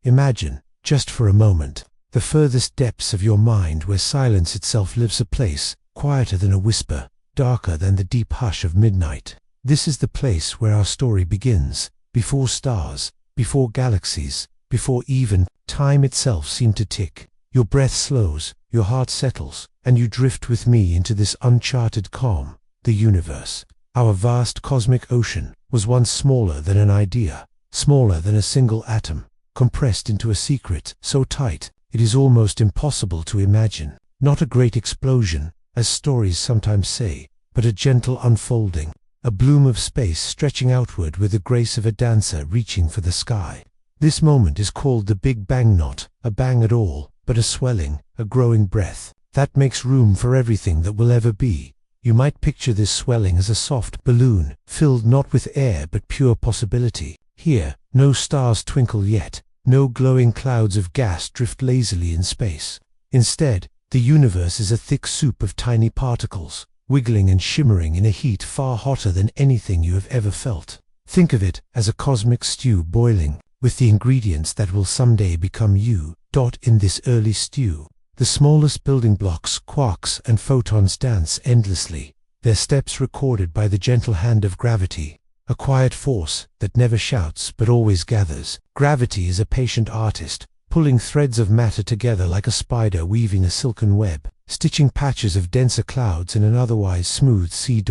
Imagine, just for a moment, the furthest depths of your mind where silence itself lives, a place quieter than a whisper, darker than the deep hush of midnight. This is the place where our story begins, before stars, before galaxies, before even time itself seemed to tick. Your breath slows, your heart settles, and you drift with me into this uncharted calm. The universe, our vast cosmic ocean, was once smaller than an idea, smaller than a single atom, compressed into a secret so tight it is almost impossible to imagine. Not a great explosion, as stories sometimes say, but a gentle unfolding, a bloom of space stretching outward with the grace of a dancer reaching for the sky. This moment is called the Big Bang, not a bang at all, but a swelling, a growing breath, that makes room for everything that will ever be. You might picture this swelling as a soft balloon, filled not with air but pure possibility. Here, no stars twinkle yet, no glowing clouds of gas drift lazily in space. Instead, the universe is a thick soup of tiny particles, wiggling and shimmering in a heat far hotter than anything you have ever felt. Think of it as a cosmic stew boiling, with the ingredients that will someday become you. In this early stew, the smallest building blocks, quarks and photons dance endlessly, their steps recorded by the gentle hand of gravity, a quiet force that never shouts but always gathers. Gravity is a patient artist, pulling threads of matter together like a spider weaving a silken web, stitching patches of denser clouds in an otherwise smooth sea.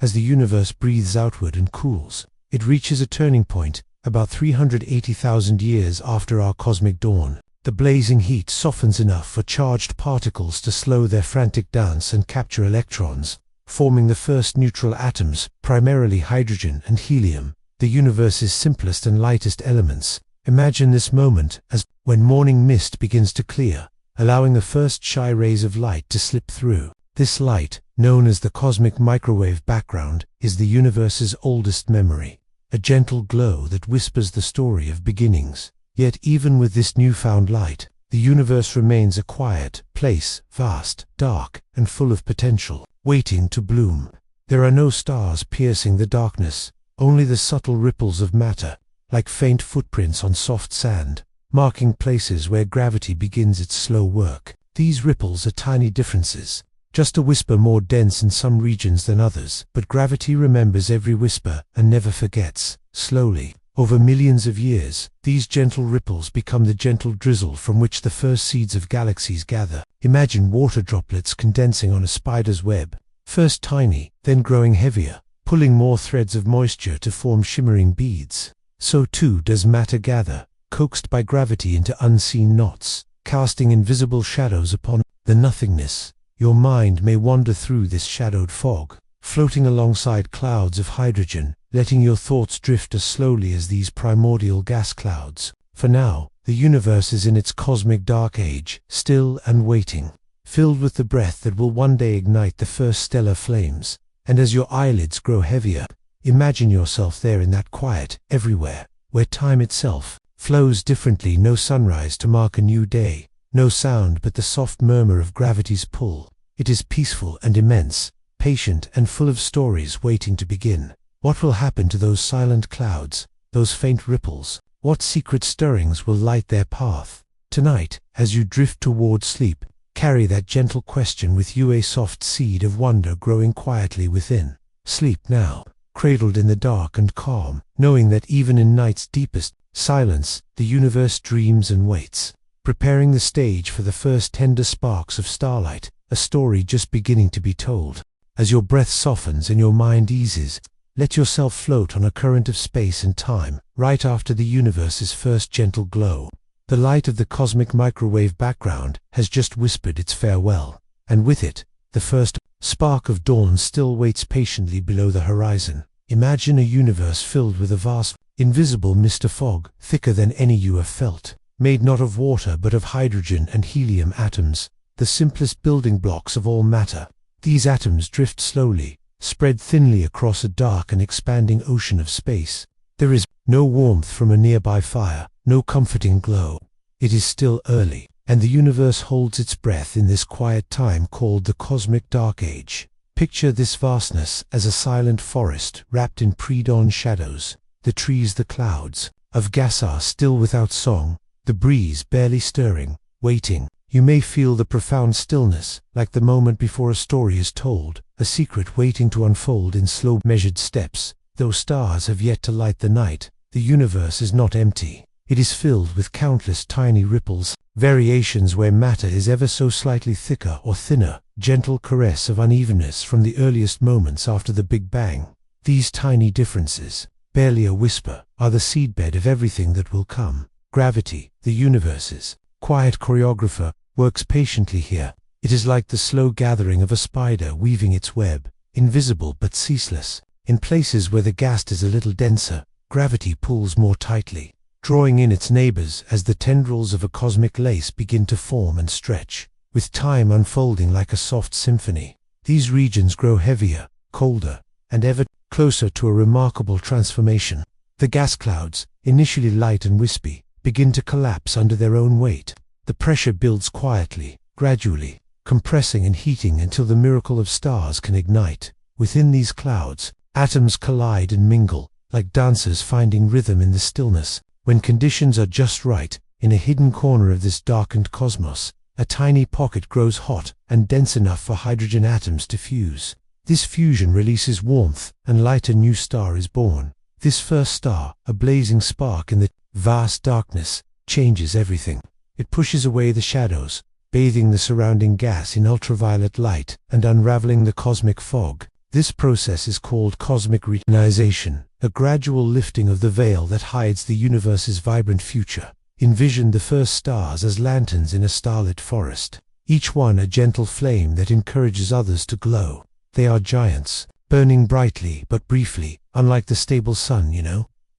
As the universe breathes outward and cools, it reaches a turning point about 380,000 years after our cosmic dawn. The blazing heat softens enough for charged particles to slow their frantic dance and capture electrons, forming the first neutral atoms, primarily hydrogen and helium, the universe's simplest and lightest elements. Imagine this moment as when morning mist begins to clear, allowing the first shy rays of light to slip through. This light, known as the cosmic microwave background, is the universe's oldest memory, a gentle glow that whispers the story of beginnings. Yet even with this newfound light, the universe remains a quiet place, vast, dark, and full of potential, waiting to bloom. There are no stars piercing the darkness, only the subtle ripples of matter, like faint footprints on soft sand, marking places where gravity begins its slow work. These ripples are tiny differences, just a whisper more dense in some regions than others, but gravity remembers every whisper and never forgets. Slowly, over millions of years, these gentle ripples become the gentle drizzle from which the first seeds of galaxies gather. Imagine water droplets condensing on a spider's web, first tiny, then growing heavier, pulling more threads of moisture to form shimmering beads. So too does matter gather, coaxed by gravity into unseen knots, casting invisible shadows upon the nothingness. Your mind may wander through this shadowed fog, floating alongside clouds of hydrogen, letting your thoughts drift as slowly as these primordial gas clouds. For now, the universe is in its cosmic dark age, still and waiting, filled with the breath that will one day ignite the first stellar flames. And as your eyelids grow heavier, imagine yourself there in that quiet, everywhere, where time itself flows differently. No sunrise to mark a new day, no sound but the soft murmur of gravity's pull. It is peaceful and immense, patient and full of stories waiting to begin. What will happen to those silent clouds, those faint ripples? What secret stirrings will light their path? Tonight, as you drift toward sleep, carry that gentle question with you, a soft seed of wonder growing quietly within. Sleep now, cradled in the dark and calm, knowing that even in night's deepest silence, the universe dreams and waits, preparing the stage for the first tender sparks of starlight, a story just beginning to be told. As your breath softens and your mind eases, let yourself float on a current of space and time, right after the universe's first gentle glow. The light of the cosmic microwave background has just whispered its farewell, and with it, the first spark of dawn still waits patiently below the horizon. Imagine a universe filled with a vast, invisible mist of fog, thicker than any you have felt, made not of water but of hydrogen and helium atoms, the simplest building blocks of all matter. These atoms drift slowly, spread thinly across a dark and expanding ocean of space. There is no warmth from a nearby fire, no comforting glow. It is still early, and the universe holds its breath in this quiet time called the cosmic dark age. Picture this vastness as a silent forest wrapped in pre-dawn shadows. The trees, the clouds of gas are still without song, the breeze barely stirring, waiting. You may feel the profound stillness, like the moment before a story is told, a secret waiting to unfold in slow, measured steps. Though stars have yet to light the night, the universe is not empty. It is filled with countless tiny ripples, variations where matter is ever so slightly thicker or thinner, gentle caress of unevenness from the earliest moments after the Big Bang. These tiny differences, barely a whisper, are the seedbed of everything that will come. Gravity, the universe's quiet choreographer, works patiently here. It is like the slow gathering of a spider weaving its web, invisible but ceaseless. In places where the gas is a little denser, gravity pulls more tightly, drawing in its neighbors as the tendrils of a cosmic lace begin to form and stretch, with time unfolding like a soft symphony. These regions grow heavier, colder, and ever closer to a remarkable transformation. The gas clouds, initially light and wispy, begin to collapse under their own weight. The pressure builds quietly, gradually, compressing and heating until the miracle of stars can ignite. Within these clouds, atoms collide and mingle, like dancers finding rhythm in the stillness. When conditions are just right, in a hidden corner of this darkened cosmos, a tiny pocket grows hot and dense enough for hydrogen atoms to fuse. This fusion releases warmth, and light. A new star is born. This first star, a blazing spark in the vast darkness, changes everything. It pushes away the shadows, bathing the surrounding gas in ultraviolet light and unraveling the cosmic fog. This process is called cosmic reionization, a gradual lifting of the veil that hides the universe's vibrant future. Envision the first stars as lanterns in a starlit forest, each one a gentle flame that encourages others to glow. They are giants, burning brightly but briefly, unlike the stable sun,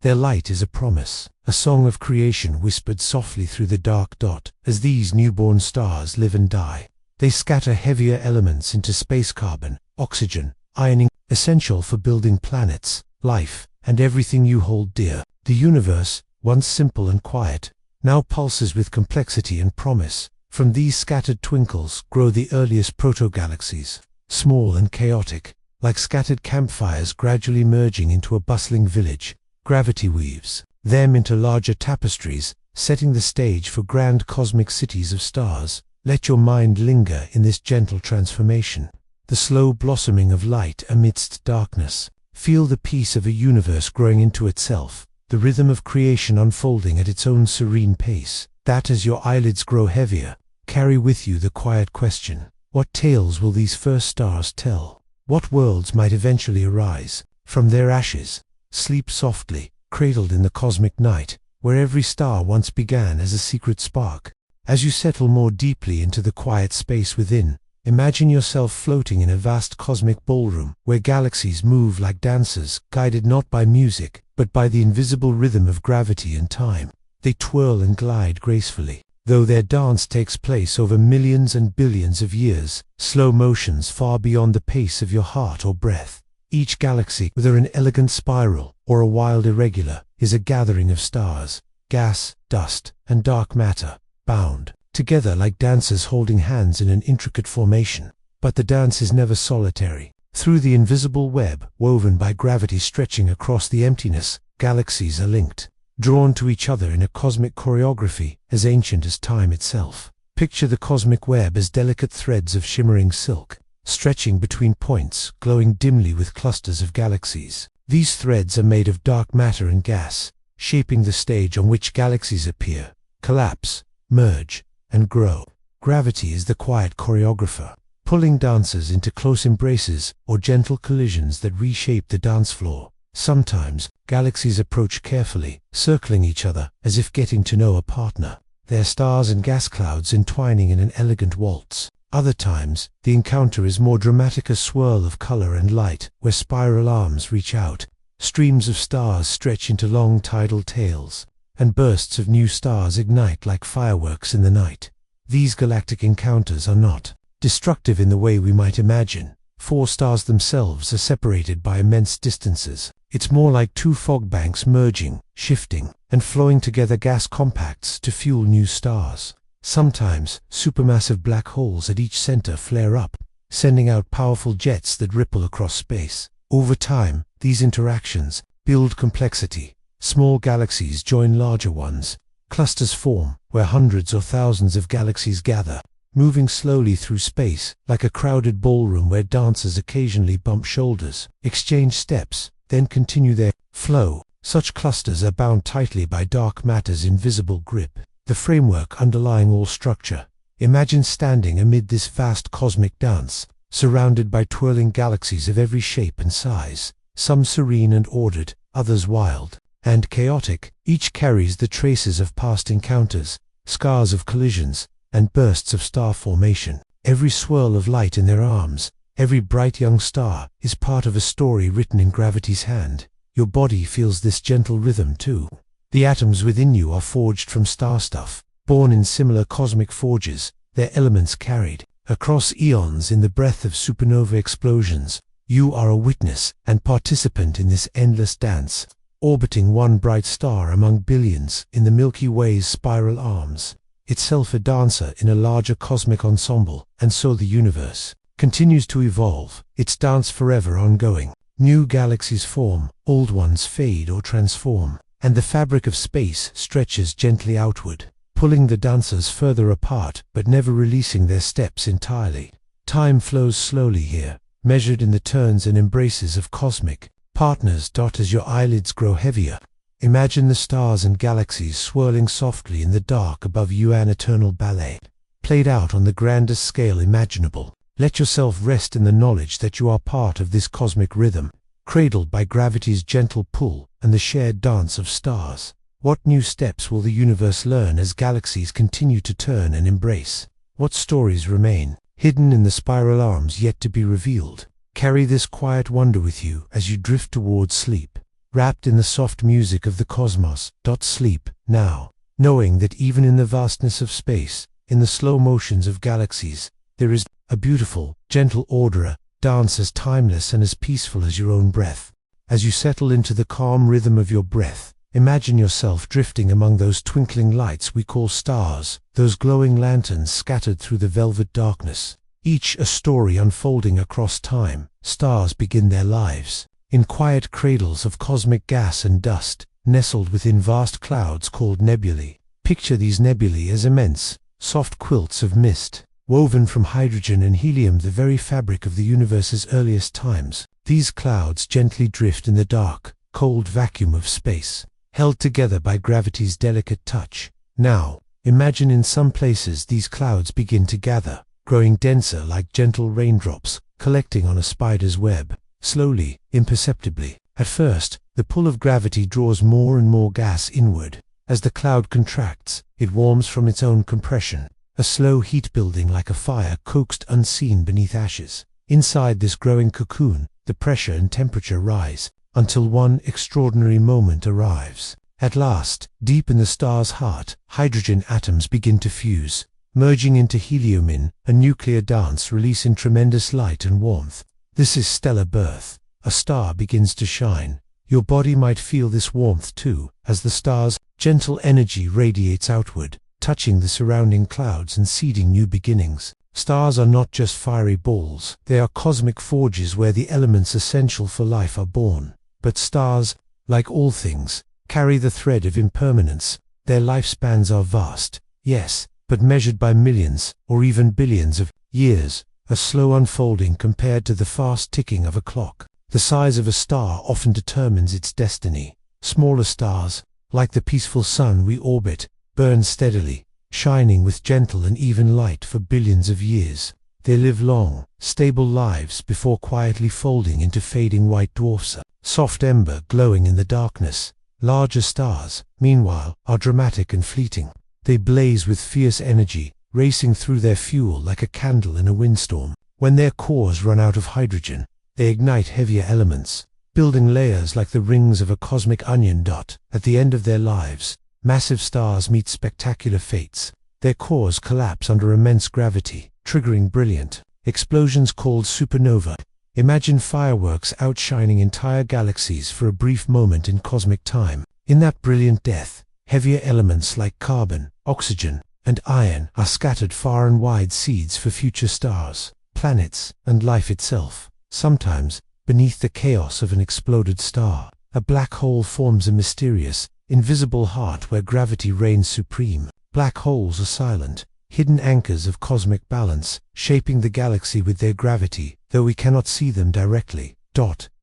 Their light is a promise, a song of creation whispered softly through the dark dot. As these newborn stars live and die, they scatter heavier elements into space: carbon, oxygen, ironing, essential for building planets, life, and everything you hold dear. The universe, once simple and quiet, now pulses with complexity and promise. From these scattered twinkles grow the earliest proto-galaxies, small and chaotic, like scattered campfires gradually merging into a bustling village. Gravity weaves them into larger tapestries, setting the stage for grand cosmic cities of stars. Let your mind linger in this gentle transformation, the slow blossoming of light amidst darkness. Feel the peace of a universe growing into itself, the rhythm of creation unfolding at its own serene pace. That as your eyelids grow heavier, carry with you the quiet question: what tales will these first stars tell? What worlds might eventually arise from their ashes? Sleep softly, cradled in the cosmic night, where every star once began as a secret spark. As you settle more deeply into the quiet space within, imagine yourself floating in a vast cosmic ballroom, where galaxies move like dancers, guided not by music, but by the invisible rhythm of gravity and time. They twirl and glide gracefully, though their dance takes place over millions and billions of years, slow motions far beyond the pace of your heart or breath. Each galaxy, whether an elegant spiral or a wild irregular, is a gathering of stars, gas, dust, and dark matter, bound together like dancers holding hands in an intricate formation. But the dance is never solitary. Through the invisible web woven by gravity stretching across the emptiness, galaxies are linked, drawn to each other in a cosmic choreography as ancient as time itself. Picture the cosmic web as delicate threads of shimmering silk, stretching between points, glowing dimly with clusters of galaxies. These threads are made of dark matter and gas, shaping the stage on which galaxies appear, collapse, merge, and grow. Gravity is the quiet choreographer, pulling dancers into close embraces or gentle collisions that reshape the dance floor. Sometimes, galaxies approach carefully, circling each other as if getting to know a partner, their stars and gas clouds entwining in an elegant waltz. Other times, the encounter is more dramatic, a swirl of color and light, where spiral arms reach out, streams of stars stretch into long tidal tails, and bursts of new stars ignite like fireworks in the night. These galactic encounters are not destructive in the way we might imagine. Four stars themselves are separated by immense distances. It's more like two fog banks merging, shifting, and flowing together, gas compacts to fuel new stars. Sometimes, supermassive black holes at each center flare up, sending out powerful jets that ripple across space. Over time, these interactions build complexity. Small galaxies join larger ones, Clusters form, where hundreds or thousands of galaxies gather, moving slowly through space, like a crowded ballroom where dancers occasionally bump shoulders, exchange steps, then continue their flow. Such clusters are bound tightly by dark matter's invisible grip, the framework underlying all structure. Imagine standing amid this vast cosmic dance, surrounded by twirling galaxies of every shape and size, some serene and ordered, others wild and chaotic. Each carries the traces of past encounters, scars of collisions, and bursts of star formation. Every swirl of light in their arms, every bright young star, is part of a story written in gravity's hand. Your body feels this gentle rhythm too. The atoms within you are forged from star stuff, born in similar cosmic forges, their elements carried across eons in the breath of supernova explosions. You are a witness and participant in this endless dance, orbiting one bright star among billions in the Milky Way's spiral arms, itself a dancer in a larger cosmic ensemble. And so the universe continues to evolve, its dance forever ongoing. New galaxies form, old ones fade or transform, and the fabric of space stretches gently outward, pulling the dancers further apart but never releasing their steps entirely. Time flows slowly here, measured in the turns and embraces of cosmic partners. As your eyelids grow heavier, imagine the stars and galaxies swirling softly in the dark above you, an eternal ballet, played out on the grandest scale imaginable. Let yourself rest in the knowledge that you are part of this cosmic rhythm, cradled by gravity's gentle pull and the shared dance of stars. What new steps will the universe learn as galaxies continue to turn and embrace? What stories remain, hidden in the spiral arms yet to be revealed? Carry this quiet wonder with you as you drift towards sleep, wrapped in the soft music of the cosmos. Sleep now, knowing that even in the vastness of space, in the slow motions of galaxies, there is a beautiful, gentle order, a dance as timeless and as peaceful as your own breath. As you settle into the calm rhythm of your breath, imagine yourself drifting among those twinkling lights we call stars, those glowing lanterns scattered through the velvet darkness, each a story unfolding across time. Stars begin their lives in quiet cradles of cosmic gas and dust, nestled within vast clouds called nebulae. Picture these nebulae as immense, soft quilts of mist, woven from hydrogen and helium, the very fabric of the universe's earliest times. These clouds gently drift in the dark, cold vacuum of space, held together by gravity's delicate touch. Now, imagine in some places these clouds begin to gather, growing denser like gentle raindrops, collecting on a spider's web, slowly, imperceptibly. At first, the pull of gravity draws more and more gas inward. As the cloud contracts, it warms from its own compression, a slow heat building like a fire coaxed unseen beneath ashes. Inside this growing cocoon, the pressure and temperature rise, until one extraordinary moment arrives. At last, deep in the star's heart, hydrogen atoms begin to fuse, merging into helium in a nuclear dance, releasing tremendous light and warmth. This is stellar birth. A star begins to shine. Your body might feel this warmth too, as the star's gentle energy radiates outward, touching the surrounding clouds and seeding new beginnings. Stars are not just fiery balls, they are cosmic forges where the elements essential for life are born. But stars, like all things, carry the thread of impermanence. Their lifespans are vast, yes, but measured by millions, or even billions of years, a slow unfolding compared to the fast ticking of a clock. The size of a star often determines its destiny. Smaller stars, like the peaceful sun we orbit, burn steadily, shining with gentle and even light for billions of years. They live long, stable lives before quietly folding into fading white dwarfs, a soft ember glowing in the darkness. Larger stars, meanwhile, are dramatic and fleeting. They blaze with fierce energy, racing through their fuel like a candle in a windstorm. When their cores run out of hydrogen, they ignite heavier elements, building layers like the rings of a cosmic onion. At the end of their lives, massive stars meet spectacular fates. Their cores collapse under immense gravity, triggering brilliant explosions called supernova. Imagine fireworks outshining entire galaxies for a brief moment in cosmic time. In that brilliant death, heavier elements like carbon, oxygen, and iron are scattered far and wide, seeds for future stars, planets, and life itself. Sometimes, beneath the chaos of an exploded star, a black hole forms, a mysterious, invisible heart where gravity reigns supreme. Black holes are silent, hidden anchors of cosmic balance, shaping the galaxy with their gravity, though we cannot see them directly.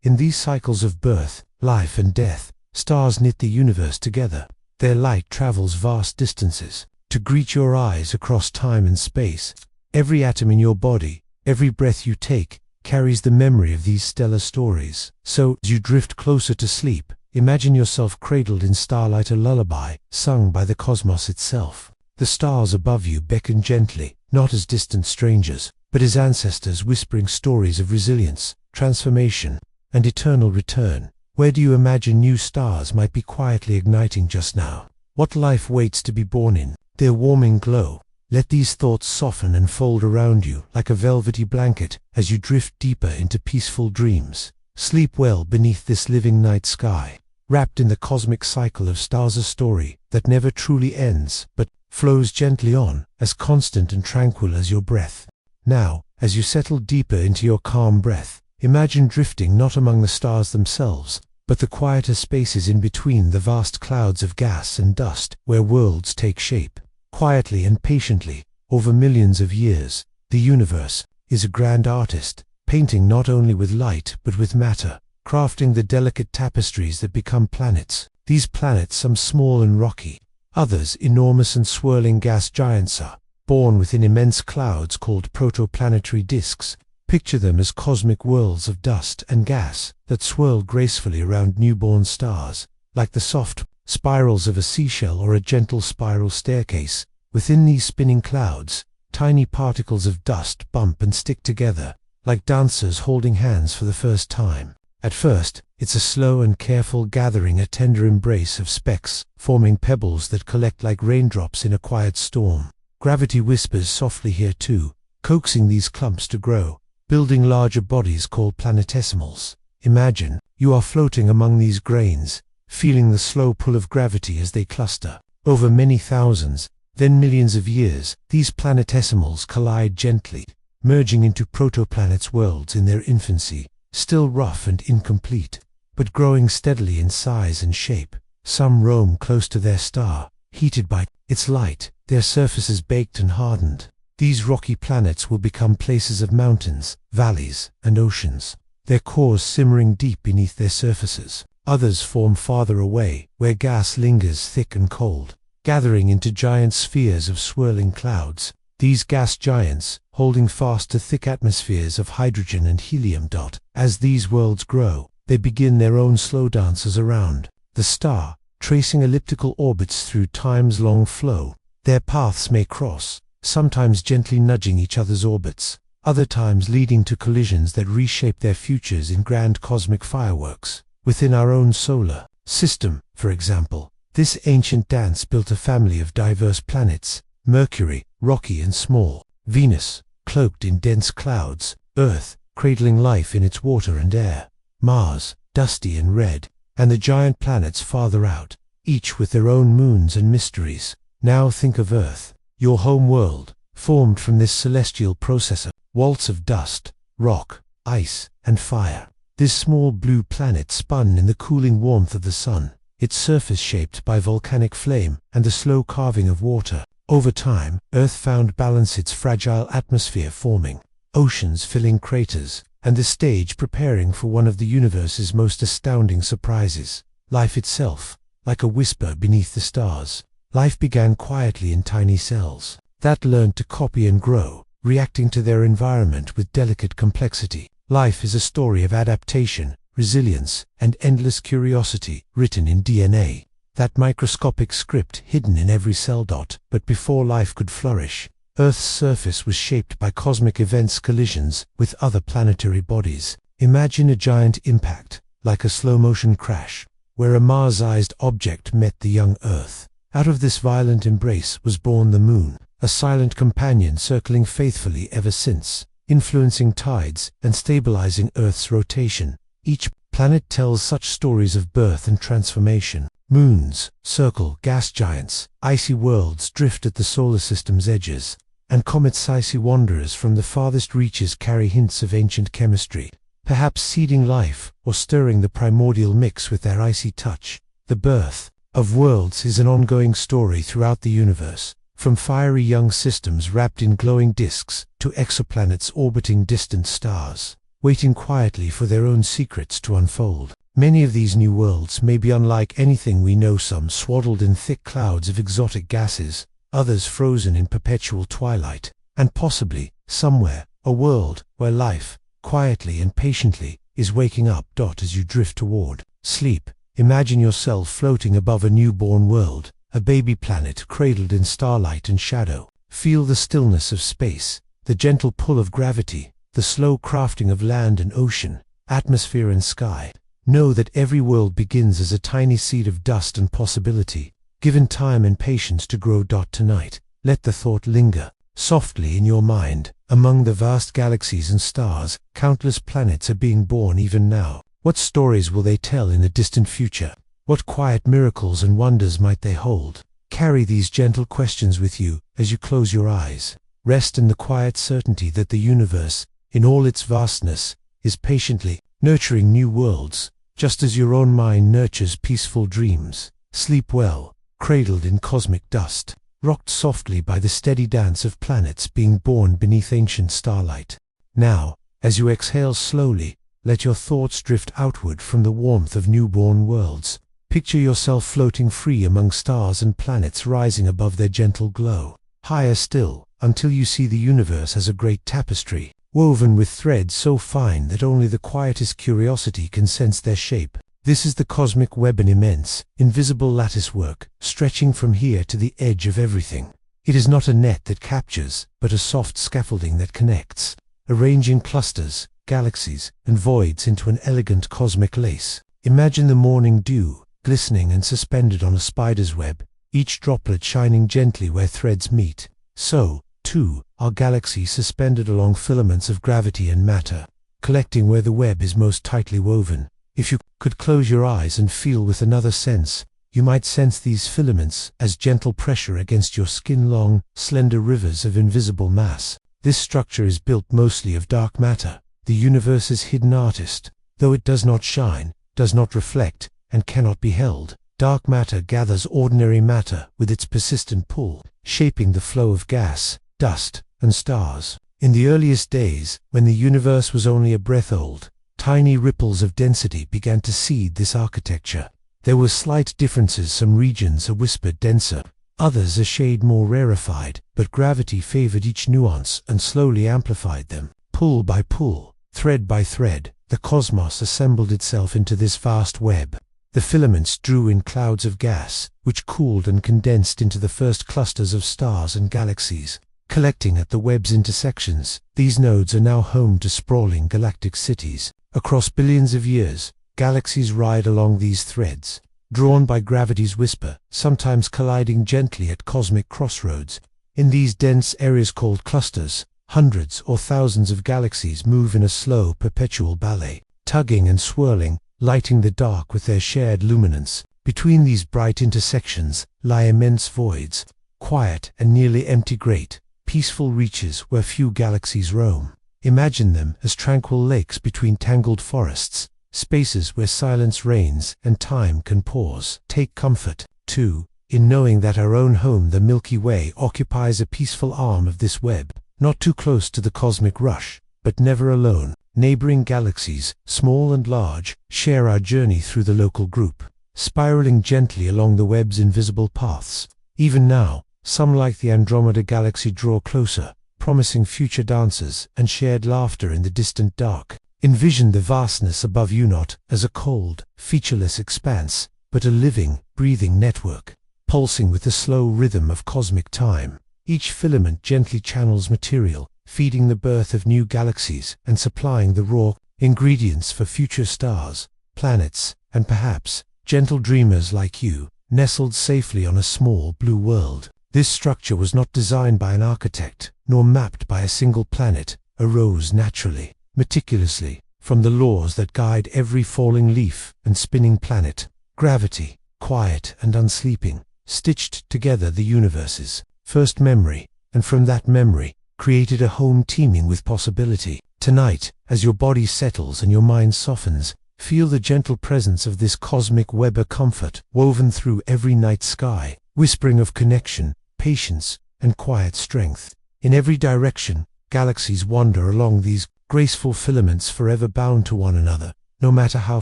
In these cycles of birth, life and death, stars knit the universe together. Their light travels vast distances to greet your eyes across time and space. Every atom in your body, every breath you take, carries the memory of these stellar stories. So, as you drift closer to sleep, imagine yourself cradled in starlight, a lullaby sung by the cosmos itself. The stars above you beckon gently, not as distant strangers, but as ancestors whispering stories of resilience, transformation, and eternal return. Where do you imagine new stars might be quietly igniting just now? What life waits to be born in their warming glow? Let these thoughts soften and fold around you like a velvety blanket as you drift deeper into peaceful dreams. Sleep well beneath this living night sky, wrapped in the cosmic cycle of stars, a story that never truly ends, but flows gently on, as constant and tranquil as your breath. Now, as you settle deeper into your calm breath, imagine drifting not among the stars themselves, but the quieter spaces in between, the vast clouds of gas and dust, where worlds take shape. Quietly and patiently, over millions of years, the universe is a grand artist, painting not only with light but with matter, crafting the delicate tapestries that become planets. These planets, some small and rocky, others enormous and swirling gas giants, are born within immense clouds called protoplanetary disks. Picture them as cosmic whirls of dust and gas that swirl gracefully around newborn stars, like the soft spirals of a seashell or a gentle spiral staircase. Within these spinning clouds, tiny particles of dust bump and stick together, like dancers holding hands for the first time. At first, it's a slow and careful gathering, a tender embrace of specks, forming pebbles that collect like raindrops in a quiet storm. Gravity whispers softly here too, coaxing these clumps to grow, building larger bodies called planetesimals. Imagine you are floating among these grains, feeling the slow pull of gravity as they cluster. Over many thousands, then millions of years, these planetesimals collide gently, merging into protoplanets, worlds in their infancy, still rough and incomplete, but growing steadily in size and shape. Some roam close to their star, heated by its light, their surfaces baked and hardened. These rocky planets will become places of mountains, valleys, and oceans, their cores simmering deep beneath their surfaces. Others form farther away, where gas lingers thick and cold, gathering into giant spheres of swirling clouds. These gas giants, holding fast to thick atmospheres of hydrogen and helium. As these worlds grow, they begin their own slow dances around the star, tracing elliptical orbits through time's long flow. Their paths may cross, sometimes gently nudging each other's orbits, other times leading to collisions that reshape their futures in grand cosmic fireworks. Within our own solar system, for example, this ancient dance built a family of diverse planets: Mercury, rocky and small; Venus, cloaked in dense clouds; Earth, cradling life in its water and air; Mars, dusty and red; and the giant planets farther out, each with their own moons and mysteries. Now think of Earth, your home world, formed from this celestial processor, waltz of dust, rock, ice, and fire. This small blue planet spun in the cooling warmth of the sun, its surface shaped by volcanic flame and the slow carving of water. Over time, Earth found balance, its fragile atmosphere forming oceans filling craters, and the stage preparing for one of the universe's most astounding surprises. Life itself, like a whisper beneath the stars. Life began quietly in tiny cells that learned to copy and grow, reacting to their environment with delicate complexity. Life is a story of adaptation, resilience, and endless curiosity, written in DNA, that microscopic script hidden in every cell. But before life could flourish, Earth's surface was shaped by cosmic events, collisions with other planetary bodies. Imagine a giant impact, like a slow-motion crash, where a Mars-sized object met the young Earth. Out of this violent embrace was born the Moon, a silent companion circling faithfully ever since, influencing tides and stabilizing Earth's rotation. Each planet tells such stories of birth and transformation. Moons circle gas giants, icy worlds drift at the solar system's edges, and comets, icy wanderers from the farthest reaches, carry hints of ancient chemistry, perhaps seeding life or stirring the primordial mix with their icy touch. The birth, of worlds is an ongoing story throughout the universe, from fiery young systems wrapped in glowing disks to exoplanets orbiting distant stars, waiting quietly for their own secrets to unfold. Many of these new worlds may be unlike anything we know, some swaddled in thick clouds of exotic gases, others frozen in perpetual twilight, and possibly, somewhere, a world where life, quietly and patiently, is waking up. As you drift toward sleep, imagine yourself floating above a newborn world, a baby planet cradled in starlight and shadow. Feel the stillness of space, the gentle pull of gravity, the slow crafting of land and ocean, atmosphere and sky. Know that every world begins as a tiny seed of dust and possibility, given time and patience to grow. Tonight, let the thought linger softly in your mind. Among the vast galaxies and stars, countless planets are being born even now. What stories will they tell in the distant future? What quiet miracles and wonders might they hold? Carry these gentle questions with you as you close your eyes. Rest in the quiet certainty that the universe, in all its vastness, is patiently nurturing new worlds, just as your own mind nurtures peaceful dreams. Sleep well, cradled in cosmic dust, rocked softly by the steady dance of planets being born beneath ancient starlight. Now, as you exhale slowly, let your thoughts drift outward from the warmth of newborn worlds. Picture yourself floating free among stars and planets rising above their gentle glow. Higher still, until you see the universe as a great tapestry, woven with threads so fine that only the quietest curiosity can sense their shape. This is the cosmic web, an immense, invisible latticework, stretching from here to the edge of everything. It is not a net that captures, but a soft scaffolding that connects, arranging clusters, galaxies, and voids into an elegant cosmic lace. Imagine the morning dew, glistening and suspended on a spider's web, each droplet shining gently where threads meet. So, too, are galaxies suspended along filaments of gravity and matter, collecting where the web is most tightly woven. If you could close your eyes and feel with another sense, you might sense these filaments as gentle pressure against your skin, long, slender rivers of invisible mass. This structure is built mostly of dark matter, the universe's hidden artist. Though it does not shine, does not reflect, and cannot be held, dark matter gathers ordinary matter with its persistent pull, shaping the flow of gas, dust, and stars. In the earliest days, when the universe was only a breath old, tiny ripples of density began to seed this architecture. There were slight differences, some regions a whisper denser, others a shade more rarefied, but gravity favored each nuance and slowly amplified them. Pull by pull, thread by thread, the cosmos assembled itself into this vast web. The filaments drew in clouds of gas, which cooled and condensed into the first clusters of stars and galaxies. Collecting at the web's intersections, these nodes are now home to sprawling galactic cities. Across billions of years, galaxies ride along these threads, drawn by gravity's whisper, sometimes colliding gently at cosmic crossroads. In these dense areas called clusters, hundreds or thousands of galaxies move in a slow, perpetual ballet, tugging and swirling, lighting the dark with their shared luminance. Between these bright intersections lie immense voids, quiet and nearly empty, great, peaceful reaches where few galaxies roam. Imagine them as tranquil lakes between tangled forests, spaces where silence reigns and time can pause. Take comfort, too, in knowing that our own home, the Milky Way, occupies a peaceful arm of this web, not too close to the cosmic rush, but never alone. Neighboring galaxies, small and large, share our journey through the local group, spiraling gently along the web's invisible paths. Even now, some like the Andromeda Galaxy draw closer, promising future dances and shared laughter in the distant dark. Envision the vastness above you not as a cold, featureless expanse, but a living, breathing network, pulsing with the slow rhythm of cosmic time. Each filament gently channels material, feeding the birth of new galaxies and supplying the raw ingredients for future stars, planets, and perhaps gentle dreamers like you, nestled safely on a small blue world. This structure was not designed by an architect, nor mapped by a single planet, arose naturally, meticulously, from the laws that guide every falling leaf and spinning planet. Gravity, quiet and unsleeping, stitched together the universe's first memory, and from that memory, created a home teeming with possibility. Tonight, as your body settles and your mind softens, Feel the gentle presence of this cosmic web of comfort woven through every night sky, whispering of connection, patience, and quiet strength. In every direction, galaxies wander along these graceful filaments forever bound to one another, no matter how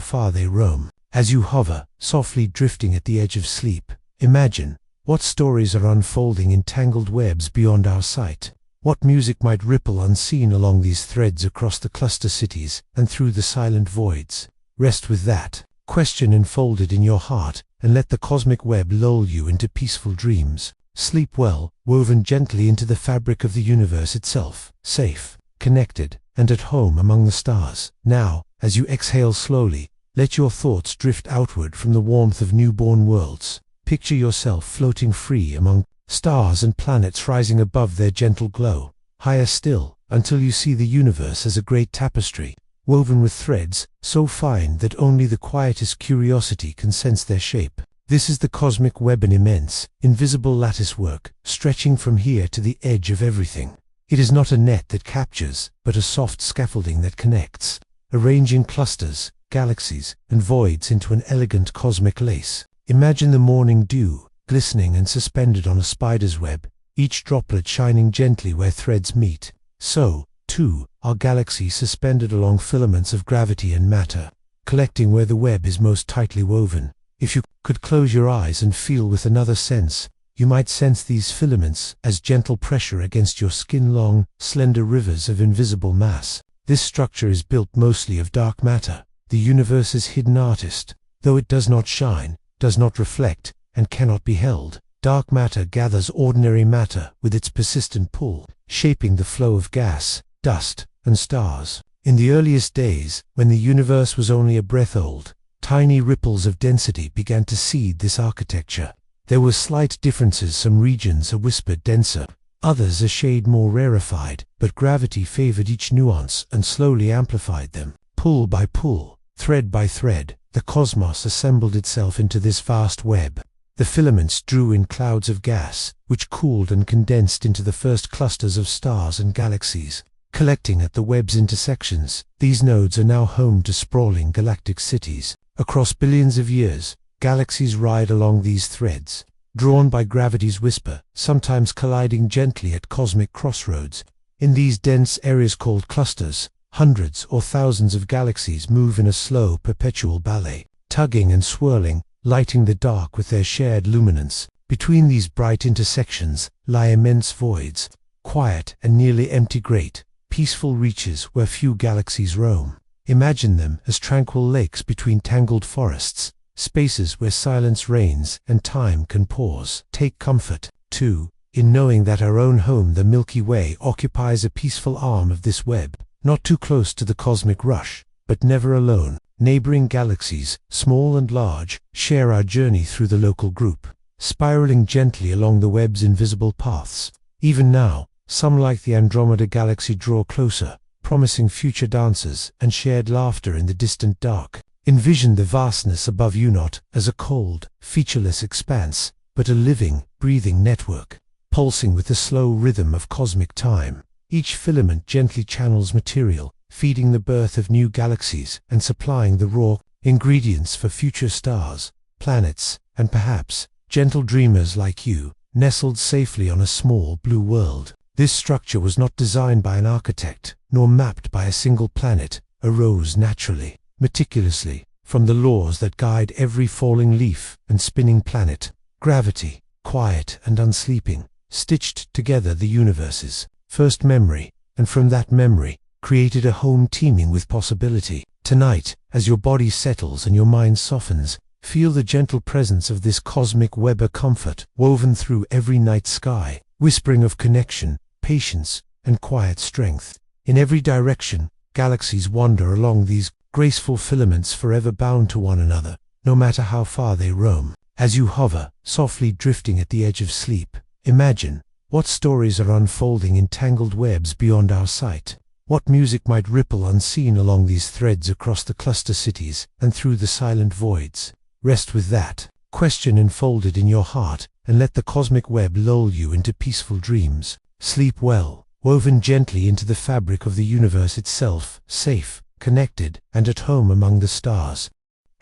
far they roam. As you hover, softly drifting at the edge of sleep, imagine what stories are unfolding in tangled webs beyond our sight. What music might ripple unseen along these threads across the cluster cities and through the silent voids. Rest with that question enfolded in your heart, and let the cosmic web lull you into peaceful dreams. Sleep well, woven gently into the fabric of the universe itself, safe, connected, and at home among the stars. Now, as you exhale slowly, let your thoughts drift outward from the warmth of newborn worlds. Picture yourself floating free among stars and planets rising above their gentle glow. Higher still, until you see the universe as a great tapestry, woven with threads so fine that only the quietest curiosity can sense their shape. This is the cosmic web, an immense, invisible latticework, stretching from here to the edge of everything. It is not a net that captures, but a soft scaffolding that connects, arranging clusters, galaxies, and voids into an elegant cosmic lace. Imagine the morning dew, glistening and suspended on a spider's web, each droplet shining gently where threads meet. So, too, are galaxies suspended along filaments of gravity and matter, collecting where the web is most tightly woven. If you could close your eyes and feel with another sense, you might sense these filaments as gentle pressure against your skin, long, slender rivers of invisible mass. This structure is built mostly of dark matter, the universe's hidden artist. Though it does not shine, does not reflect, and cannot be held, dark matter gathers ordinary matter with its persistent pull, shaping the flow of gas, dust, and stars. In the earliest days, when the universe was only a breath old, tiny ripples of density began to seed this architecture. There were slight differences, some regions a whisper denser, others a shade more rarefied, but gravity favored each nuance and slowly amplified them. Pull by pull, thread by thread, the cosmos assembled itself into this vast web. The filaments drew in clouds of gas, which cooled and condensed into the first clusters of stars and galaxies. Collecting at the web's intersections, these nodes are now home to sprawling galactic cities. Across billions of years, galaxies ride along these threads, drawn by gravity's whisper, sometimes colliding gently at cosmic crossroads. In these dense areas called clusters, hundreds or thousands of galaxies move in a slow, perpetual ballet, tugging and swirling, lighting the dark with their shared luminance. Between these bright intersections lie immense voids, quiet and nearly empty, great, peaceful reaches where few galaxies roam. Imagine them as tranquil lakes between tangled forests, spaces where silence reigns and time can pause. Take comfort, too, in knowing that our own home, the Milky Way, occupies a peaceful arm of this web, not too close to the cosmic rush, but never alone. Neighboring galaxies, small and large, share our journey through the local group, spiraling gently along the web's invisible paths. Even now, some like the Andromeda Galaxy draw closer, promising future dances and shared laughter in the distant dark. Envision the vastness above you not as a cold, featureless expanse, but a living, breathing network, pulsing with the slow rhythm of cosmic time. Each filament gently channels material, feeding the birth of new galaxies and supplying the raw ingredients for future stars, planets, and perhaps gentle dreamers like you, nestled safely on a small blue world. This structure was not designed by an architect, nor mapped by a single planet, arose naturally, meticulously, from the laws that guide every falling leaf and spinning planet. Gravity, quiet and unsleeping, stitched together the universe's first memory, and from that memory, created a home teeming with possibility. Tonight, as your body settles and your mind softens, feel the gentle presence of this cosmic web of comfort woven through every night sky, whispering of connection, patience, and quiet strength. In every direction, galaxies wander along these graceful filaments forever bound to one another, no matter how far they roam. As you hover, softly drifting at the edge of sleep, imagine what stories are unfolding in tangled webs beyond our sight. What music might ripple unseen along these threads across the cluster cities and through the silent voids. Rest with that question enfolded in your heart, and let the cosmic web lull you into peaceful dreams. Sleep well, woven gently into the fabric of the universe itself, safe, connected, and at home among the stars.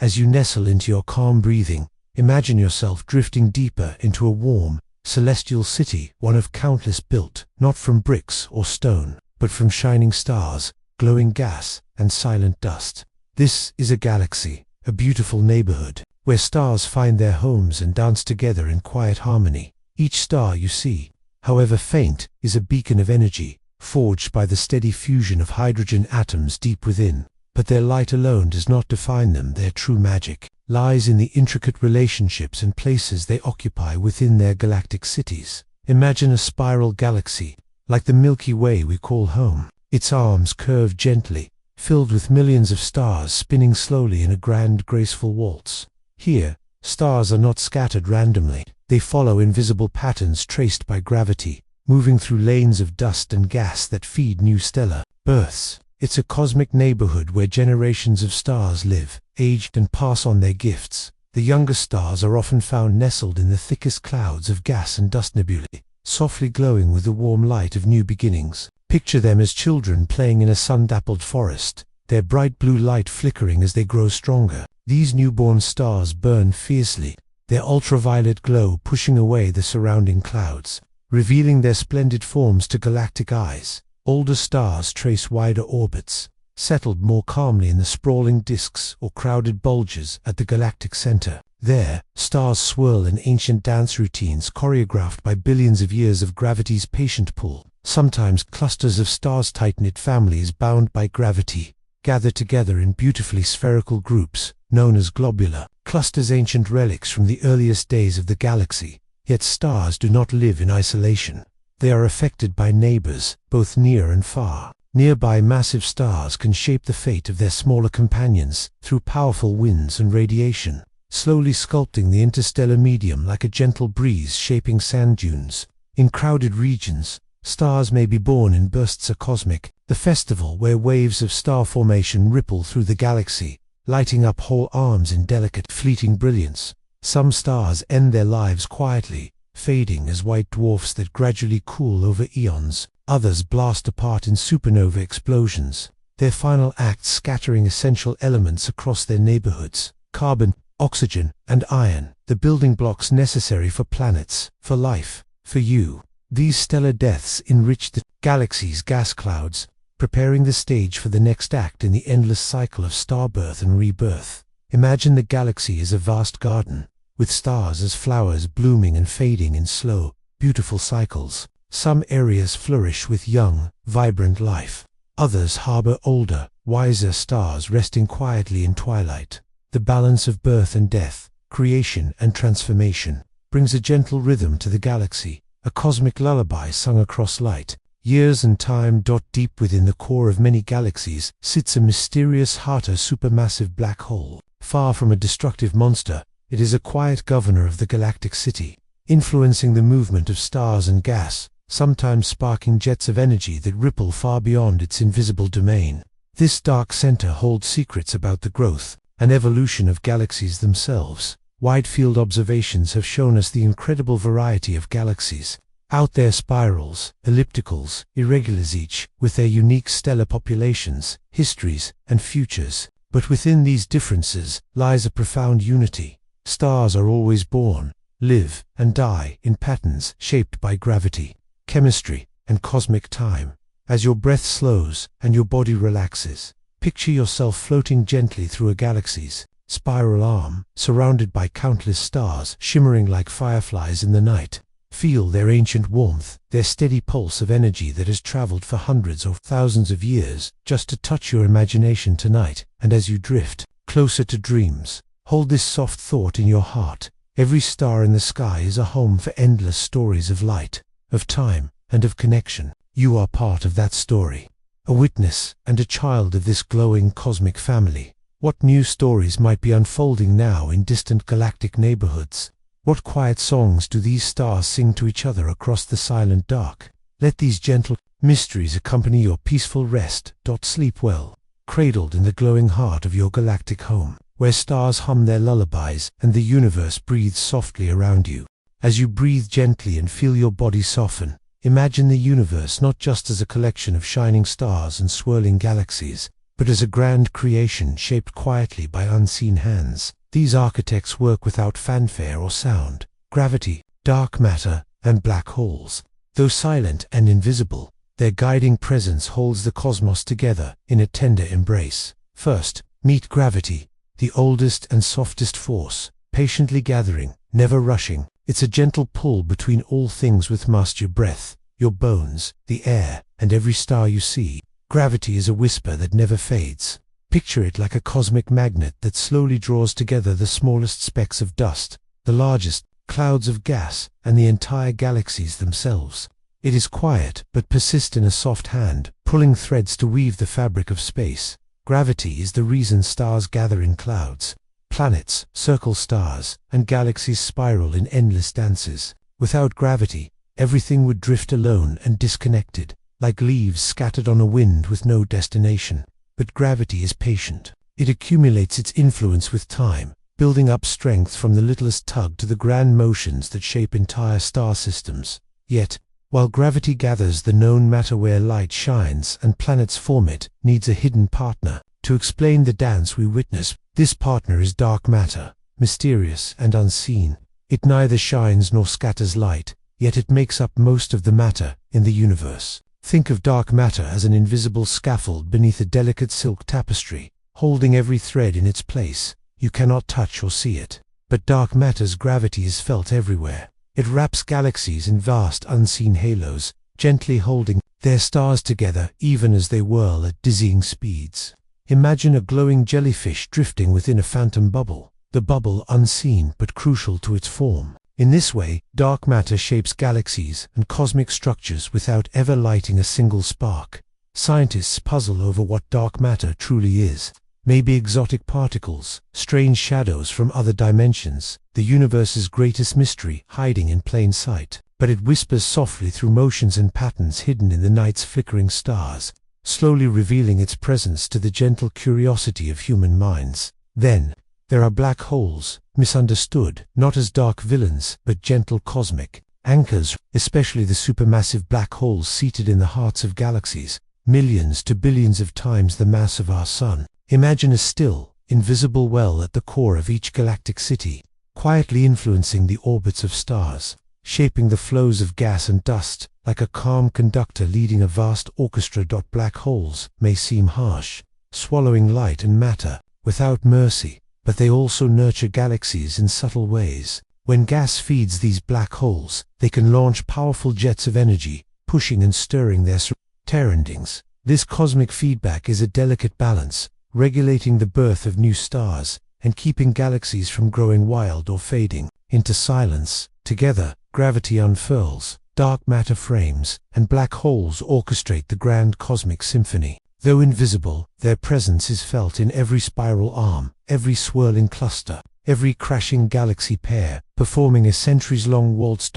As you nestle into your calm breathing, imagine yourself drifting deeper into a warm, celestial city, one of countless built, not from bricks or stone, but from shining stars, glowing gas, and silent dust. This is a galaxy, a beautiful neighborhood, where stars find their homes and dance together in quiet harmony. Each star you see, however faint, is a beacon of energy, forged by the steady fusion of hydrogen atoms deep within. But their light alone does not define them. Their true magic lies in the intricate relationships and places they occupy within their galactic cities. Imagine a spiral galaxy, like the Milky Way we call home. Its arms curve gently, filled with millions of stars spinning slowly in a grand, graceful waltz. Here, stars are not scattered randomly. They follow invisible patterns traced by gravity, moving through lanes of dust and gas that feed new stellar births. It's a cosmic neighborhood where generations of stars live, age, and pass on their gifts. The youngest stars are often found nestled in the thickest clouds of gas and dust nebulae, softly glowing with the warm light of new beginnings. Picture them as children playing in a sun-dappled forest, their bright blue light flickering as they grow stronger. These newborn stars burn fiercely, their ultraviolet glow pushing away the surrounding clouds, revealing their splendid forms to galactic eyes. Older stars trace wider orbits, settled more calmly in the sprawling disks or crowded bulges at the galactic center. There, stars swirl in ancient dance routines choreographed by billions of years of gravity's patient pull. Sometimes clusters of stars, tight-knit families bound by gravity, gather together in beautifully spherical groups, known as globular clusters, ancient relics from the earliest days of the galaxy. Yet stars do not live in isolation. They are affected by neighbors, both near and far. Nearby massive stars can shape the fate of their smaller companions through powerful winds and radiation, slowly sculpting the interstellar medium like a gentle breeze shaping sand dunes. In crowded regions, stars may be born in bursts. A cosmic, the festival where waves of star formation ripple through the galaxy, lighting up whole arms in delicate, fleeting brilliance. Some stars end their lives quietly, fading as white dwarfs that gradually cool over eons. Others blast apart in supernova explosions, their final acts scattering essential elements across their neighborhoods. Carbon, oxygen, and iron, the building blocks necessary for planets, for life, for you. These stellar deaths enrich the galaxy's gas clouds, preparing the stage for the next act in the endless cycle of starbirth and rebirth. Imagine the galaxy as a vast garden, with stars as flowers blooming and fading in slow, beautiful cycles. Some areas flourish with young, vibrant life. Others harbor older, wiser stars resting quietly in twilight. The balance of birth and death, creation and transformation, brings a gentle rhythm to the galaxy, a cosmic lullaby sung across light, years and time. Deep within the core of many galaxies sits a mysterious heart, a supermassive black hole. Far from a destructive monster, it is a quiet governor of the galactic city, influencing the movement of stars and gas, sometimes sparking jets of energy that ripple far beyond its invisible domain. This dark center holds secrets about the growth and evolution of galaxies themselves. Wide-field observations have shown us the incredible variety of galaxies out there: spirals, ellipticals, irregulars, each with their unique stellar populations, histories, and futures. But within these differences lies a profound unity. Stars are always born, live, and die in patterns shaped by gravity, chemistry, and cosmic time. As your breath slows and your body relaxes, picture yourself floating gently through a galaxy's spiral arm, surrounded by countless stars shimmering like fireflies in the night. Feel their ancient warmth, their steady pulse of energy that has traveled for hundreds or thousands of years just to touch your imagination tonight. And as you drift closer to dreams, hold this soft thought in your heart: every star in the sky is a home for endless stories of light, of time, and of connection. You are part of that story, a witness and a child of this glowing cosmic family. What new stories might be unfolding now in distant galactic neighborhoods? What quiet songs do these stars sing to each other across the silent dark? Let these gentle mysteries accompany your peaceful rest. Sleep well, cradled in the glowing heart of your galactic home, where stars hum their lullabies and the universe breathes softly around you. As you breathe gently and feel your body soften, imagine the universe not just as a collection of shining stars and swirling galaxies, but as a grand creation shaped quietly by unseen hands. These architects work without fanfare or sound. Gravity, dark matter, and black holes. Though silent and invisible, their guiding presence holds the cosmos together in a tender embrace. First, meet gravity, the oldest and softest force, patiently gathering, never rushing. It's a gentle pull between all things with your breath, your bones, the air, and every star you see. Gravity is a whisper that never fades. Picture it like a cosmic magnet that slowly draws together the smallest specks of dust, the largest clouds of gas, and the entire galaxies themselves. It is quiet, but persists in a soft hand, pulling threads to weave the fabric of space. Gravity is the reason stars gather in clouds. Planets circle stars, and galaxies spiral in endless dances. Without gravity, everything would drift alone and disconnected, like leaves scattered on a wind with no destination. But gravity is patient. It accumulates its influence with time, building up strength from the littlest tug to the grand motions that shape entire star systems. Yet, while gravity gathers the known matter where light shines and planets form, it needs a hidden partner to explain the dance we witness. This partner is dark matter, mysterious and unseen. It neither shines nor scatters light, yet it makes up most of the matter in the universe. Think of dark matter as an invisible scaffold beneath a delicate silk tapestry, holding every thread in its place. You cannot touch or see it, but dark matter's gravity is felt everywhere. It wraps galaxies in vast unseen halos, gently holding their stars together even as they whirl at dizzying speeds. Imagine a glowing jellyfish drifting within a phantom bubble, the bubble unseen but crucial to its form. In this way, dark matter shapes galaxies and cosmic structures without ever lighting a single spark. Scientists puzzle over what dark matter truly is. Maybe exotic particles, strange shadows from other dimensions, the universe's greatest mystery hiding in plain sight. But it whispers softly through motions and patterns hidden in the night's flickering stars, slowly revealing its presence to the gentle curiosity of human minds. Then, there are black holes, misunderstood, not as dark villains, but gentle cosmic anchors, especially the supermassive black holes seated in the hearts of galaxies, millions to billions of times the mass of our sun. Imagine a still, invisible well at the core of each galactic city, quietly influencing the orbits of stars, shaping the flows of gas and dust, like a calm conductor leading a vast orchestra. Black holes may seem harsh, swallowing light and matter without mercy, but they also nurture galaxies in subtle ways. When gas feeds these black holes, they can launch powerful jets of energy, pushing and stirring their surroundings. This cosmic feedback is a delicate balance, regulating the birth of new stars and keeping galaxies from growing wild or fading into silence. Together, gravity unfurls, dark matter frames, and black holes orchestrate the grand cosmic symphony. Though invisible, their presence is felt in every spiral arm, every swirling cluster, every crashing galaxy pair, performing a centuries-long waltz.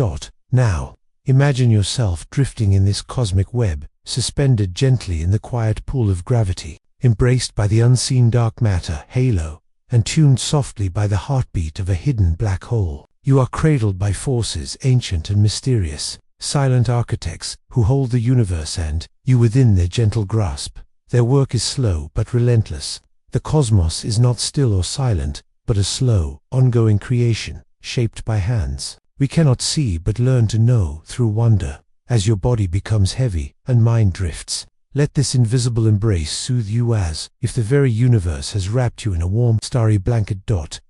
Now, imagine yourself drifting in this cosmic web, suspended gently in the quiet pool of gravity, embraced by the unseen dark matter halo, and tuned softly by the heartbeat of a hidden black hole. You are cradled by forces ancient and mysterious, silent architects who hold the universe and you within their gentle grasp. Their work is slow but relentless. The cosmos is not still or silent, but a slow, ongoing creation, shaped by hands we cannot see but learn to know through wonder. As your body becomes heavy and mind drifts, let this invisible embrace soothe you as if the very universe has wrapped you in a warm, starry blanket.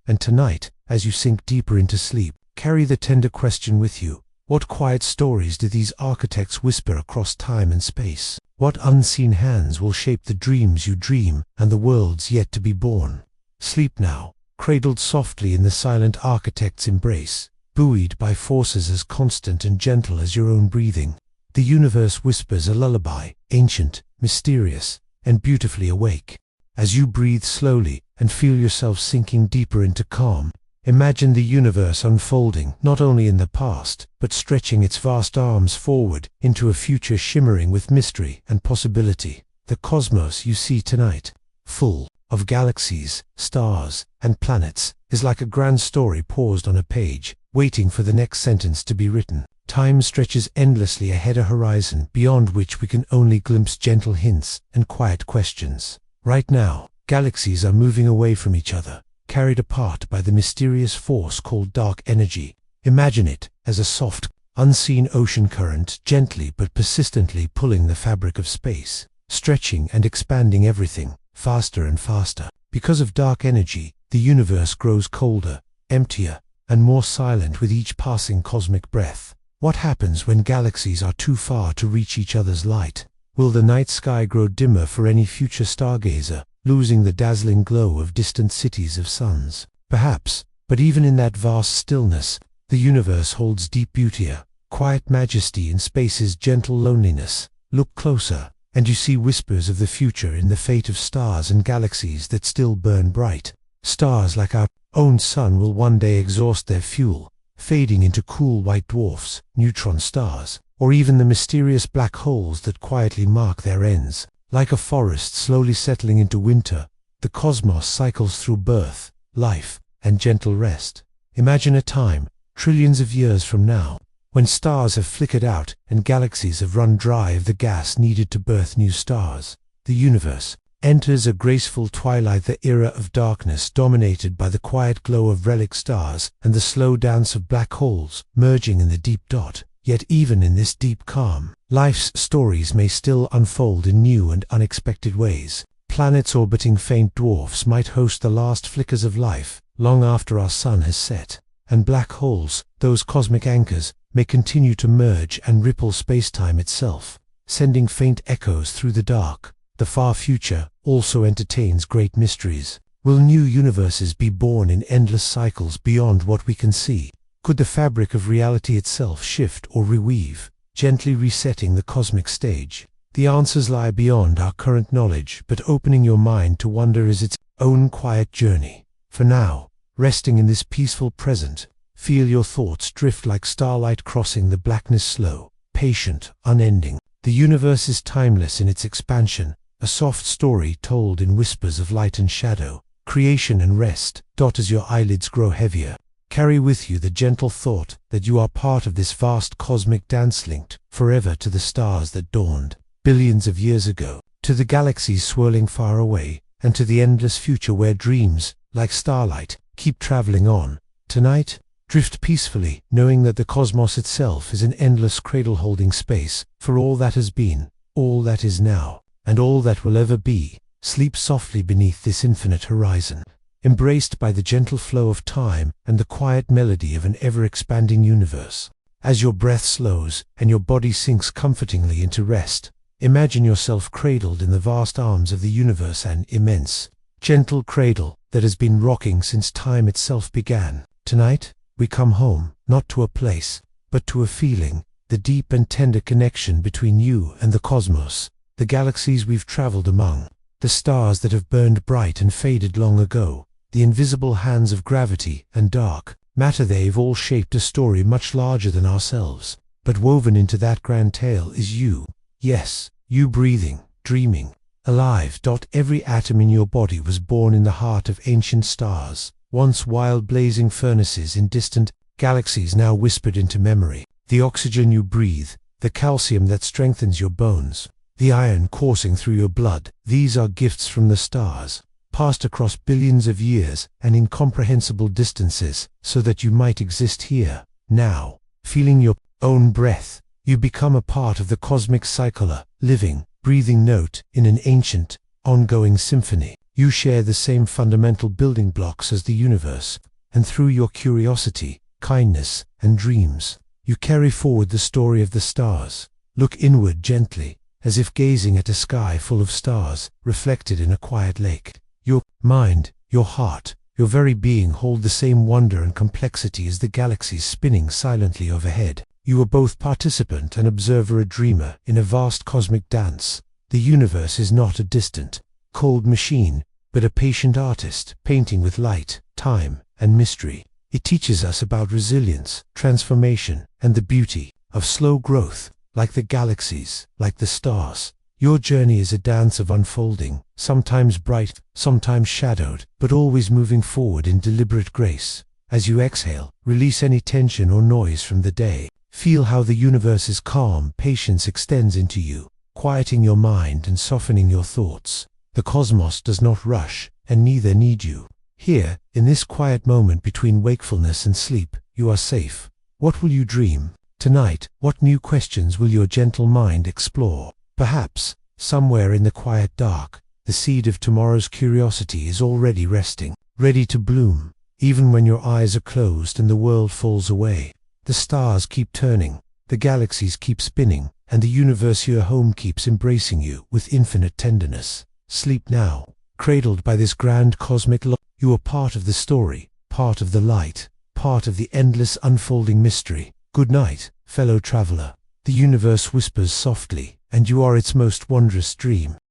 And tonight, as you sink deeper into sleep, carry the tender question with you. What quiet stories do these architects whisper across time and space? What unseen hands will shape the dreams you dream and the worlds yet to be born? Sleep now, cradled softly in the silent architect's embrace, buoyed by forces as constant and gentle as your own breathing. The universe whispers a lullaby, ancient, mysterious, and beautifully awake. As you breathe slowly and feel yourself sinking deeper into calm, imagine the universe unfolding not only in the past, but stretching its vast arms forward into a future shimmering with mystery and possibility. The cosmos you see tonight, full of galaxies, stars, and planets, is like a grand story paused on a page, waiting for the next sentence to be written. Time stretches endlessly ahead, a horizon beyond which we can only glimpse gentle hints and quiet questions. Right now, galaxies are moving away from each other, carried apart by the mysterious force called dark energy. Imagine it as a soft, unseen ocean current gently but persistently pulling the fabric of space, stretching and expanding everything, faster and faster. Because of dark energy, the universe grows colder, emptier, and more silent with each passing cosmic breath. What happens when galaxies are too far to reach each other's light? Will the night sky grow dimmer for any future stargazer, losing the dazzling glow of distant cities of suns? Perhaps, but even in that vast stillness, the universe holds deep beauty, a quiet majesty in space's gentle loneliness. Look closer, and you see whispers of the future in the fate of stars and galaxies that still burn bright. Stars like our own sun will one day exhaust their fuel, fading into cool white dwarfs, neutron stars, or even the mysterious black holes that quietly mark their ends. Like a forest slowly settling into winter, the cosmos cycles through birth, life, and gentle rest. Imagine a time, trillions of years from now, when stars have flickered out and galaxies have run dry of the gas needed to birth new stars. The universe enters a graceful twilight, the era of darkness dominated by the quiet glow of relic stars and the slow dance of black holes merging in the deep dot. Yet even in this deep calm, life's stories may still unfold in new and unexpected ways. Planets orbiting faint dwarfs might host the last flickers of life long after our sun has set. And black holes, those cosmic anchors, may continue to merge and ripple spacetime itself, sending faint echoes through the dark. The far future also entertains great mysteries. Will new universes be born in endless cycles beyond what we can see? Could the fabric of reality itself shift or reweave, gently resetting the cosmic stage? The answers lie beyond our current knowledge, but opening your mind to wonder is its own quiet journey. For now, resting in this peaceful present, feel your thoughts drift like starlight crossing the blackness, slow, patient, unending. The universe is timeless in its expansion, a soft story told in whispers of light and shadow, creation and rest. As your eyelids grow heavier, carry with you the gentle thought that you are part of this vast cosmic dance, linked forever to the stars that dawned billions of years ago, to the galaxies swirling far away, and to the endless future where dreams, like starlight, keep traveling on. Tonight, drift peacefully, knowing that the cosmos itself is an endless cradle-holding space for all that has been, all that is now, and all that will ever be. Sleep softly beneath this infinite horizon, embraced by the gentle flow of time and the quiet melody of an ever-expanding universe. As your breath slows and your body sinks comfortingly into rest, imagine yourself cradled in the vast arms of the universe, an immense, gentle cradle that has been rocking since time itself began. Tonight, we come home, not to a place, but to a feeling, the deep and tender connection between you and the cosmos, the galaxies we've traveled among, the stars that have burned bright and faded long ago, the invisible hands of gravity and dark matter. They've all shaped a story much larger than ourselves, but woven into that grand tale is you. Yes, you breathing, dreaming, alive. Every atom in your body was born in the heart of ancient stars, once wild blazing furnaces in distant galaxies, now whispered into memory. The oxygen you breathe, the calcium that strengthens your bones, the iron coursing through your blood, these are gifts from the stars, passed across billions of years and incomprehensible distances, so that you might exist here, now, feeling your own breath. You become a part of the cosmic cycle, a living, breathing note in an ancient, ongoing symphony. You share the same fundamental building blocks as the universe, and through your curiosity, kindness, and dreams, you carry forward the story of the stars. Look inward gently, as if gazing at a sky full of stars, reflected in a quiet lake. Your mind, your heart, your very being hold the same wonder and complexity as the galaxies spinning silently overhead. You are both participant and observer, a dreamer in a vast cosmic dance. The universe is not a distant, cold machine, but a patient artist, painting with light, time, and mystery. It teaches us about resilience, transformation, and the beauty of slow growth. Like the galaxies, like the stars, your journey is a dance of unfolding, sometimes bright, sometimes shadowed, but always moving forward in deliberate grace. As you exhale, release any tension or noise from the day. Feel how the universe's calm patience extends into you, quieting your mind and softening your thoughts. The cosmos does not rush, and neither need you. Here, in this quiet moment between wakefulness and sleep, you are safe. What will you dream? Tonight, what new questions will your gentle mind explore? Perhaps, somewhere in the quiet dark, the seed of tomorrow's curiosity is already resting, ready to bloom. Even when your eyes are closed and the world falls away, the stars keep turning, the galaxies keep spinning, and the universe your home keeps embracing you with infinite tenderness. Sleep now, cradled by this grand cosmic law. You are part of the story, part of the light, part of the endless unfolding mystery. Good night, fellow traveler. The universe whispers softly, and you are its most wondrous dream.